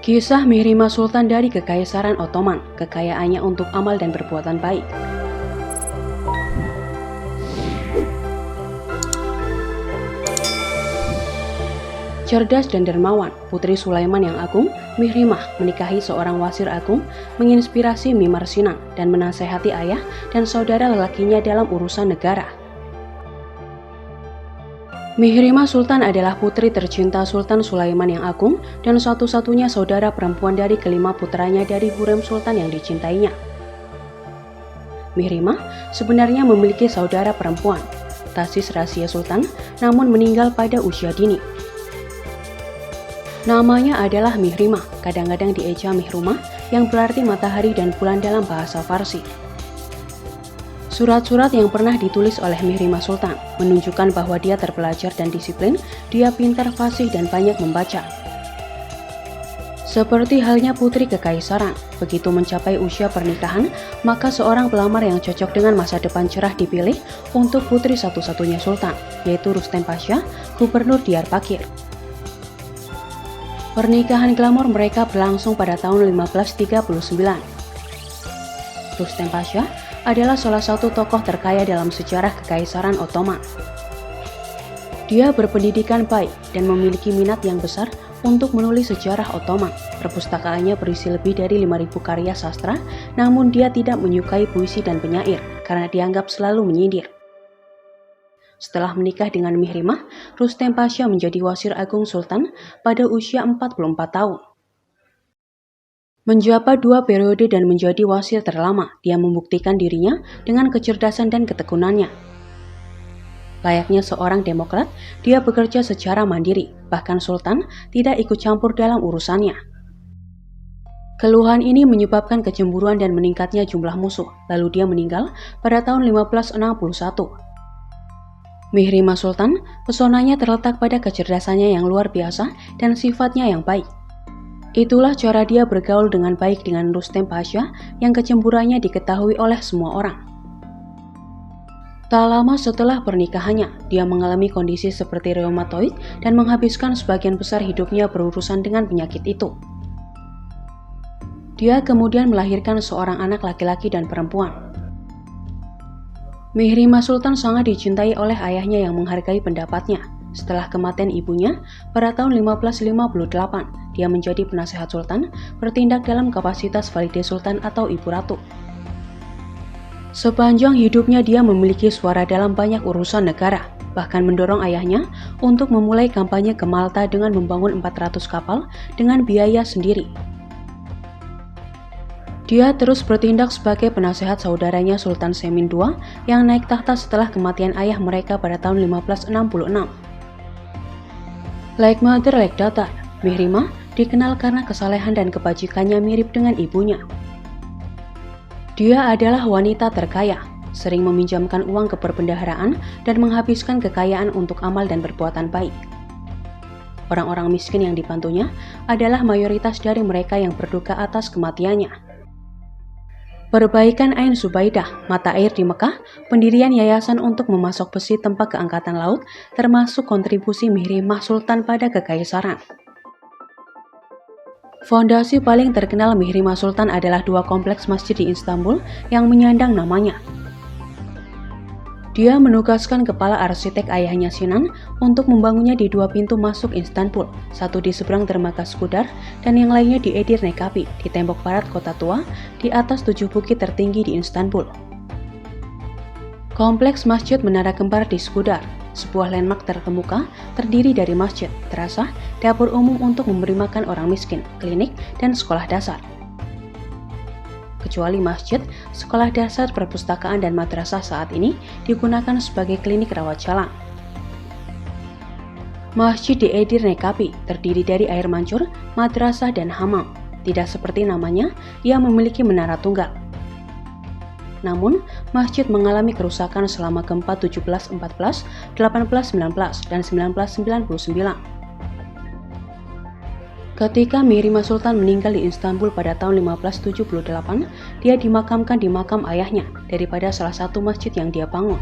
Kisah Mihrimah Sultan dari Kekaisaran Ottoman, kekayaannya untuk amal dan perbuatan baik. Cerdas dan dermawan, Putri Sulaiman yang agung, Mihrimah menikahi seorang wasir agung, menginspirasi Mimar Sinan dan menasehati ayah dan saudara lelakinya dalam urusan negara. Mihrimah Sultan adalah putri tercinta Sultan Sulaiman yang agung dan satu-satunya saudara perempuan dari kelima putranya dari harem Sultan yang dicintainya. Mihrimah sebenarnya memiliki saudara perempuan, Tasis Rasia Sultan, namun meninggal pada usia dini. Namanya adalah Mihrimah, kadang-kadang dieja Mihrumah, yang berarti matahari dan bulan dalam bahasa Farsi. Surat-surat yang pernah ditulis oleh Mihrimah Sultan menunjukkan bahwa dia terpelajar dan disiplin, dia pintar, fasih, dan banyak membaca. Seperti halnya putri kekaisaran, begitu mencapai usia pernikahan, maka seorang pelamar yang cocok dengan masa depan cerah dipilih untuk putri satu-satunya Sultan, yaitu Rustem Pasha, Gubernur Diyarbakir. Pernikahan glamor mereka berlangsung pada tahun 1539. Rustem Pasha adalah salah satu tokoh terkaya dalam sejarah Kekaisaran Ottoman. Dia berpendidikan baik dan memiliki minat yang besar untuk menulis sejarah Ottoman. Perpustakaannya berisi lebih dari 5.000 karya sastra, namun dia tidak menyukai puisi dan penyair karena dianggap selalu menyindir. Setelah menikah dengan Mihrimah, Rustem Pasha menjadi wasir agung Sultan pada usia 44 tahun. Menjabat 2 periode dan menjadi wasir terlama, dia membuktikan dirinya dengan kecerdasan dan ketekunannya. Layaknya seorang demokrat, dia bekerja secara mandiri, bahkan Sultan tidak ikut campur dalam urusannya. Keluhan ini menyebabkan kecemburuan dan meningkatnya jumlah musuh, lalu dia meninggal pada tahun 1561. Mihrimah Sultan, pesonanya terletak pada kecerdasannya yang luar biasa dan sifatnya yang baik. Itulah cara dia bergaul dengan baik dengan Rustem Pasha yang kecemburuannya diketahui oleh semua orang. Tak lama setelah pernikahannya, dia mengalami kondisi seperti reumatoid dan menghabiskan sebagian besar hidupnya berurusan dengan penyakit itu. Dia kemudian melahirkan seorang anak laki-laki dan perempuan. Mihrimah Sultan sangat dicintai oleh ayahnya yang menghargai pendapatnya. Setelah kematian ibunya, pada tahun 1558, dia menjadi penasehat Sultan, bertindak dalam kapasitas Valide Sultan atau Ibu Ratu. Sepanjang hidupnya dia memiliki suara dalam banyak urusan negara, bahkan mendorong ayahnya untuk memulai kampanye ke Malta dengan membangun 400 kapal dengan biaya sendiri. Dia terus bertindak sebagai penasehat saudaranya Sultan Semin II yang naik tahta setelah kematian ayah mereka pada tahun 1566. Like mother, like daughter, Mihrimah dikenal karena kesalehan dan kebajikannya mirip dengan ibunya. Dia adalah wanita terkaya, sering meminjamkan uang ke perbendaharaan dan menghabiskan kekayaan untuk amal dan perbuatan baik. Orang-orang miskin yang dibantunya adalah mayoritas dari mereka yang berduka atas kematiannya. Perbaikan Ain Subaidah, mata air di Mekah, pendirian yayasan untuk memasok besi tempat keangkatan laut, termasuk kontribusi Mihrimah Sultan pada kekaisaran. Fondasi paling terkenal Mihrimah Sultan adalah 2 kompleks masjid di Istanbul yang menyandang namanya. Dia menugaskan kepala arsitek ayahnya Sinan untuk membangunnya di 2 pintu masuk Istanbul, satu di seberang dermaga Skudar dan yang lainnya di Edirne Kapı, di tembok barat kota tua, di atas 7 bukit tertinggi di Istanbul. Kompleks Masjid Menara Kembar di Skudar, sebuah landmark terkemuka, terdiri dari masjid, terasah, dapur umum untuk memberi makan orang miskin, klinik, dan sekolah dasar. Kecuali masjid, sekolah dasar, perpustakaan, dan madrasah saat ini digunakan sebagai klinik rawat jalan. Masjid di Edirne Kapı terdiri dari air mancur, madrasah, dan hamam. Tidak seperti namanya, ia memiliki menara tunggal. Namun, masjid mengalami kerusakan selama gempa 1714, 1819, dan 1999. Ketika Mihrimah Sultan meninggal di Istanbul pada tahun 1578, dia dimakamkan di makam ayahnya daripada salah satu masjid yang dia bangun.